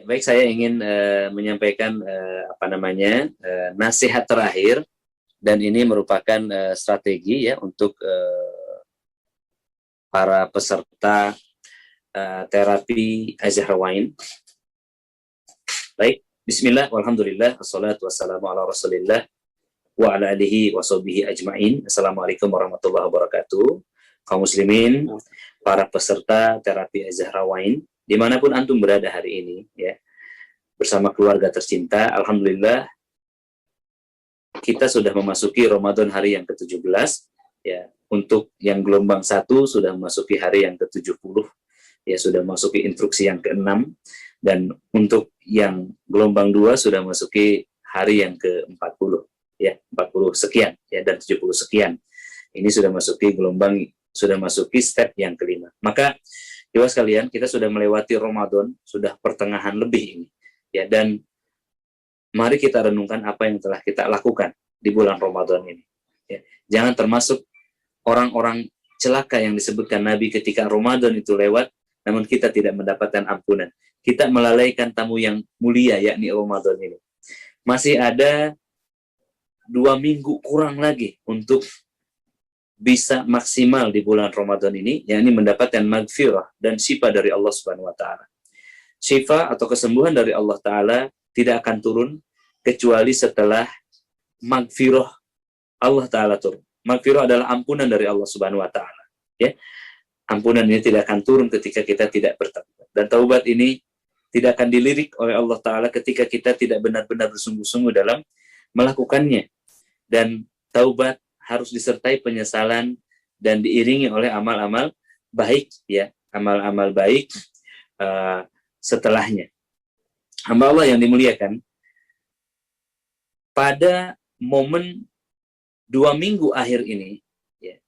baik, saya ingin menyampaikan nasihat terakhir, dan ini merupakan strategi ya untuk para peserta terapi Azhar-Wine. Baik, bismillah, walhamdulillah, wassalatu wassalamu ala rasulillah, wa ala alihi wa sahbihi ajma'in. Assalamualaikum warahmatullahi wabarakatuh. Kaum muslimin, para peserta terapi Azhar-Wine, dimanapun antum berada hari ini, ya, bersama keluarga tercinta, alhamdulillah, kita sudah memasuki Ramadan hari yang ke-17, ya. Untuk yang gelombang 1 sudah memasuki hari yang ke-70, ya, sudah memasuki instruksi yang ke-6, dan untuk yang gelombang 2 sudah memasuki hari yang ke-40, ya, 40 sekian, ya, dan 70 sekian. Ini sudah masuki step yang kelima. Maka, Ibu sekalian, kita sudah melewati Ramadan, sudah pertengahan lebih ini, ya, dan mari kita renungkan apa yang telah kita lakukan di bulan Ramadan ini, ya. Jangan termasuk orang-orang celaka yang disebutkan Nabi ketika Ramadan itu lewat, namun kita tidak mendapatkan ampunan. Kita melalaikan tamu yang mulia, yakni Ramadan ini. Masih ada 2 minggu kurang lagi untuk bisa maksimal di bulan Ramadan ini, yakni mendapatkan maghfirah dan syifa dari Allah Subhanahu wa Ta'ala. Syifa atau kesembuhan dari Allah Ta'ala tidak akan turun kecuali setelah maghfirah Allah Ta'ala turun. Maghfirah adalah ampunan dari Allah Subhanahu wa Ta'ala, ya. Ampunan ini tidak akan turun ketika kita tidak bertaubat, dan taubat ini tidak akan dilirik oleh Allah Ta'ala ketika kita tidak benar-benar bersungguh-sungguh dalam melakukannya. Dan taubat harus disertai penyesalan dan diiringi oleh amal-amal baik, ya, amal-amal baik setelahnya. Hamba Allah yang dimuliakan, pada momen 2 minggu akhir ini, ya,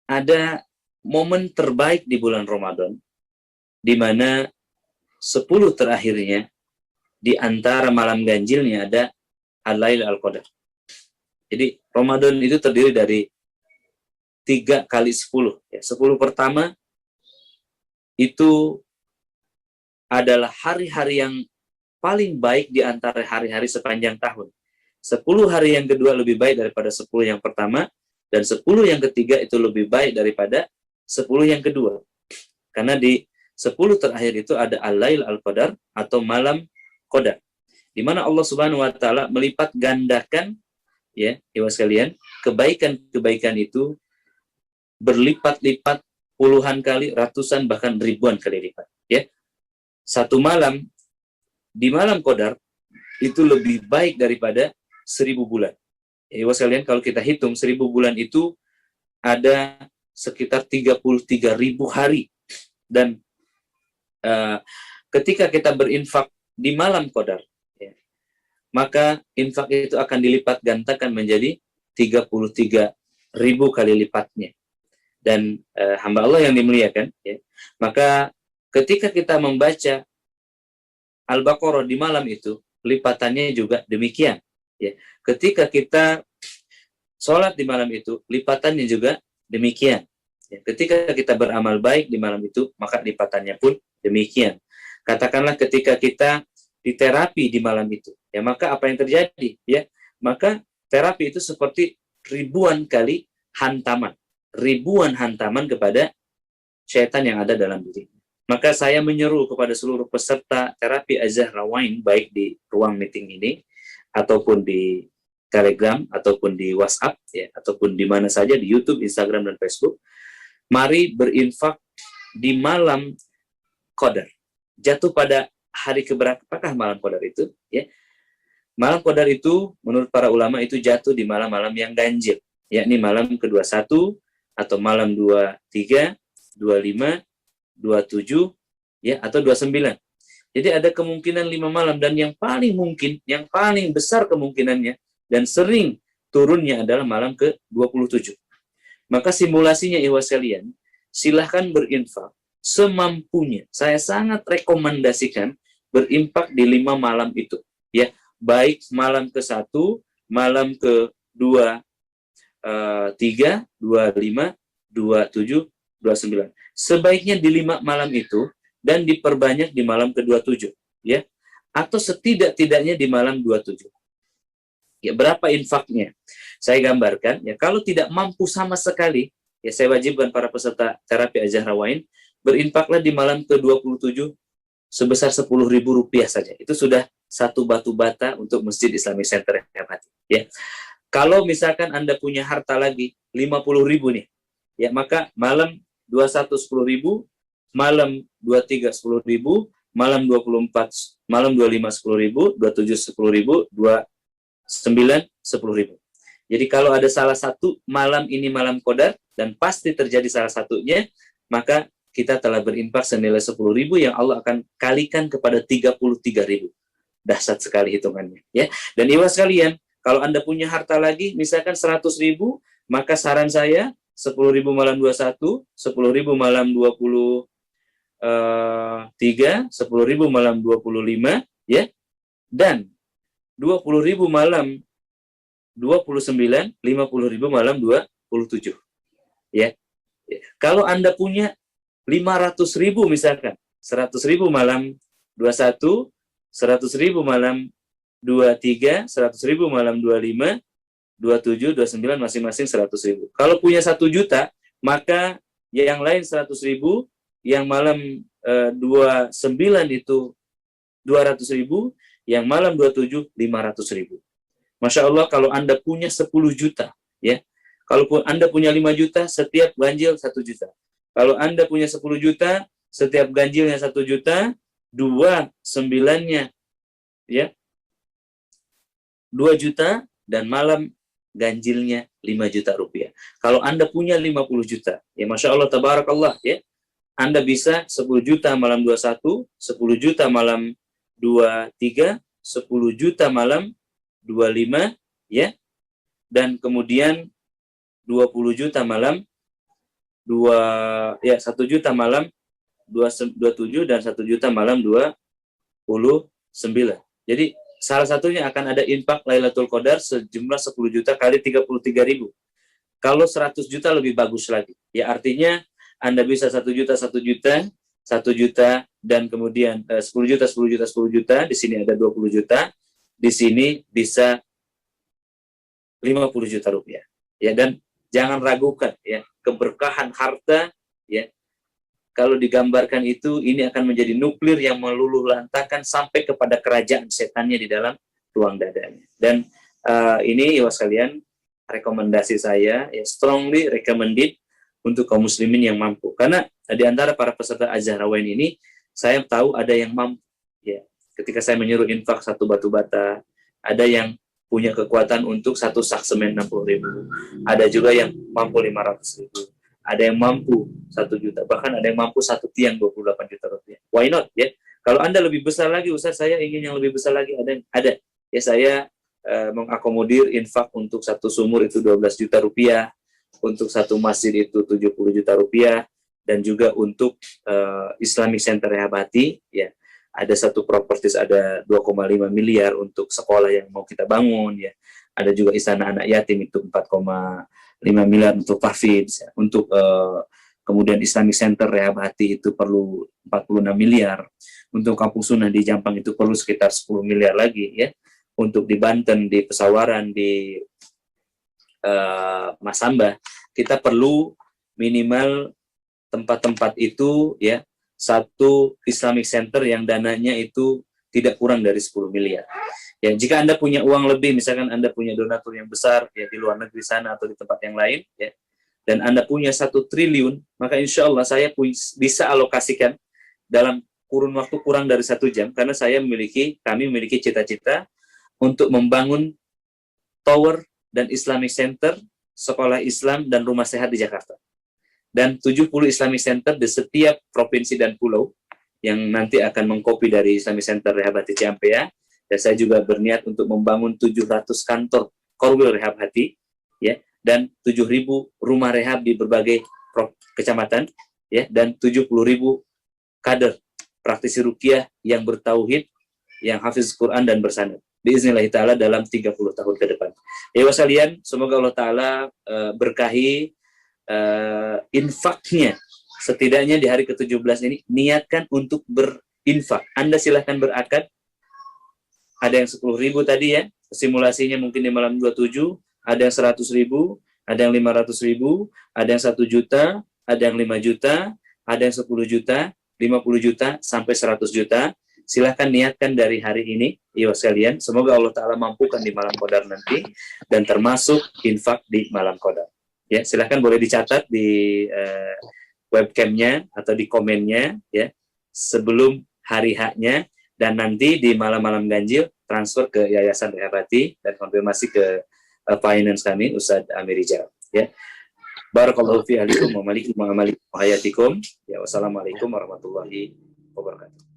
ada momen terbaik di bulan Ramadan, di mana 10 terakhirnya, di antara malam ganjilnya ada Al-Lail Al-Qadar. Jadi Ramadan itu terdiri dari 3 kali 10. Ya. 10 pertama itu adalah hari-hari yang paling baik di antara hari-hari sepanjang tahun. 10 hari yang kedua lebih baik daripada 10 yang pertama, dan 10 yang ketiga itu lebih baik daripada 10 yang kedua. Karena di 10 terakhir itu ada Al-Lail Al-Qadar atau malam Qadar, di mana Allah Subhanahu wa Ta'ala melipat gandakan, ya, ibu sekalian, kebaikan-kebaikan itu berlipat-lipat puluhan kali, ratusan, bahkan ribuan kali lipat, ya. Satu malam di malam Qadar itu lebih baik daripada 1000 bulan. Ya, ibu sekalian, kalau kita hitung 1000 bulan itu ada sekitar 33.000 hari, dan ketika kita berinfak di malam Qadar, ya, maka infak itu akan dilipat gandakan menjadi 33.000 kali lipatnya. Dan hamba Allah yang dimuliakan, ya, maka ketika kita membaca Al-Baqarah di malam itu, lipatannya juga demikian, ya. Ketika kita sholat di malam itu, lipatannya juga demikian, ya. Ketika kita beramal baik di malam itu, maka lipatannya pun demikian. Katakanlah ketika kita diterapi di malam itu, ya, maka apa yang terjadi, ya? Maka terapi itu seperti ribuan kali hantaman kepada syaitan yang ada dalam diri. Maka saya menyeru kepada seluruh peserta terapi Azhar-Wine, baik di ruang meeting ini, ataupun di Telegram, ataupun di WhatsApp, ya, ataupun di mana saja, di YouTube, Instagram, dan Facebook, mari berinfak di malam Qadar. Jatuh pada hari keberapakah malam Qadar itu? Ya. Malam Qadar itu, menurut para ulama, itu jatuh di malam-malam yang ganjil, yakni malam ke-21, atau malam 23, 25, 27, ya, atau 29. Jadi ada kemungkinan 5 malam, dan yang paling mungkin, yang paling besar kemungkinannya, dan sering turunnya adalah malam ke-27. Maka simulasinya, ikhwas sekalian, silahkan berinfak semampunya. Saya sangat rekomendasikan berinfak di 5 malam itu, ya, baik malam ke-1, malam ke-2, 3, 25, 27, 29. Sebaiknya di 5 malam itu, dan diperbanyak di malam ke-27. ya, atau setidak-tidaknya di malam 27. Ya, berapa infaknya? Saya gambarkan, ya, kalau tidak mampu sama sekali, ya saya wajibkan para peserta terapi Az-Zahrawain berinfaklah di malam ke-27 sebesar Rp10.000 saja. Itu sudah satu batu bata untuk Masjid Islamic Center Hati. Ya. Kalau misalkan Anda punya harta lagi 50.000 nih, ya maka malam 21 10.000, malam 23 10.000, malam 24, malam 25 10.000, 27 10.000, 29 10.000. Jadi kalau ada salah satu malam ini malam qadar dan pasti terjadi salah satunya, maka kita telah berinfak senilai 10.000 yang Allah akan kalikan kepada 33.000. Dahsyat sekali hitungannya, ya. Dan ikhwas sekalian, kalau Anda punya harta lagi misalkan 100.000, maka saran saya 10.000 malam 21, 10.000 malam 23, 10.000 malam 25, ya. Dan 20.000 malam 29, 50.000 malam 27. Ya. Kalau Anda punya 500.000 misalkan, 100.000 malam 21, 100.000 malam 23, 100.000 malam 25, 27, 29 masing-masing 100.000. Kalau punya 1 juta, maka yang lain 100.000, yang malam 29 itu 200.000, yang malam 27 500.000. Masya Allah, kalau Anda punya 10 juta, ya. Kalau Anda punya 5 juta, setiap ganjil 1 juta. Kalau Anda punya 10 juta, setiap ganjilnya 1 juta, 2 sembilannya, ya, 2 juta, dan malam ganjilnya 5 juta rupiah. Kalau Anda punya 50 juta, ya Masya Allah, tabarakallah, ya. Anda bisa 10 juta malam 21, 10 juta malam 23, 10 juta malam 25, ya, dan kemudian 20 juta malam 1 juta malam 27 dan 1 juta malam 29. Jadi salah satunya akan ada infak Lailatul Qadar sejumlah 10 juta kali 33.000. Kalau 100 juta lebih bagus lagi. Ya, artinya Anda bisa 1 juta, 1 juta, 1 juta, dan kemudian 10 juta, 10 juta, 10 juta, di sini ada 20 juta, di sini bisa 50 juta rupiah. Ya, dan jangan ragukan, ya, keberkahan harta, ya, kalau digambarkan itu, ini akan menjadi nuklir yang meluluh lantakan sampai kepada kerajaan setannya di dalam ruang dadanya. Dan ini, ya sekalian, rekomendasi saya, ya, strongly recommended untuk kaum muslimin yang mampu. Karena di antara para peserta Az-Zahrawain ini, saya tahu ada yang mampu. Ya, ketika saya menyuruh infak 1 batu bata, ada yang punya kekuatan untuk 1 sak semen 60.000, ada juga yang mampu 500.000, ada yang mampu 1 juta, bahkan ada yang mampu 1 tiang 28 juta rupiah. Why not, ya? Kalau Anda lebih besar lagi, Ustaz, saya ingin yang lebih besar lagi, ada. Ya, saya mengakomodir infak untuk 1 sumur itu 12 juta rupiah, untuk 1 masjid itu 70 juta rupiah, dan juga untuk Islamic Center Rehabati, ya, ada 1 propertis, ada 2,5 miliar untuk sekolah yang mau kita bangun, ya. Ada juga istana anak yatim itu 4,5 miliar untuk tahfidz, ya. Untuk kemudian Islamic Center Rehabati itu perlu 46 miliar. Untuk kampung sunnah di Jampang itu perlu sekitar 10 miliar lagi, ya. Untuk di Banten, di Pesawaran, di Masamba, kita perlu minimal tempat-tempat itu, ya, 1 Islamic Center yang dananya itu tidak kurang dari 10 miliar. Ya, jika Anda punya uang lebih, misalkan Anda punya donatur yang besar, ya, di luar negeri sana atau di tempat yang lain, ya, dan Anda punya 1 triliun, maka insya Allah saya bisa alokasikan dalam kurun waktu kurang dari 1 jam, karena kami memiliki cita-cita untuk membangun tower dan Islamic Center, sekolah Islam, dan rumah sehat di Jakarta. Dan 70 Islamic Center di setiap provinsi dan pulau yang nanti akan mengkopi dari Islamic Center Rehabati Ciampea. Dan saya juga berniat untuk membangun 700 kantor Korwil Rehabati, ya, dan 7.000 rumah rehab di berbagai kecamatan, ya, dan 70.000 kader praktisi ruqyah yang bertauhid, yang hafiz Quran dan bersanad. Biiznillah ta'ala dalam 30 tahun ke depan. Ya sekalian, semoga Allah Ta'ala berkahi infaknya. Setidaknya di hari ke-17 ini, niatkan untuk infak. Anda silahkan berakad. Ada yang 10.000 tadi ya, simulasinya mungkin di malam 27, ada yang 100.000, ada yang 500.000, ada yang 1 juta, ada yang 5 juta, ada yang 10 juta, 50 juta, sampai 100 juta. Silahkan niatkan dari hari ini, ibu sekalian. Semoga Allah Ta'ala mampukan di malam Qadar nanti, dan termasuk infak di malam Qadar. Ya, silahkan boleh dicatat di webcamnya atau di komennya, ya, sebelum hari H-nya. Dan nanti di malam-malam ganjil transfer ke Yayasan Rehabati dan konfirmasi ke finance kami, Ustadz Amir Rijal. Ya. Barakallahu fi ahlikum wa malikum wa amalikum wa hayatikum. Ya, wassalamualaikum warahmatullahi wabarakatuh.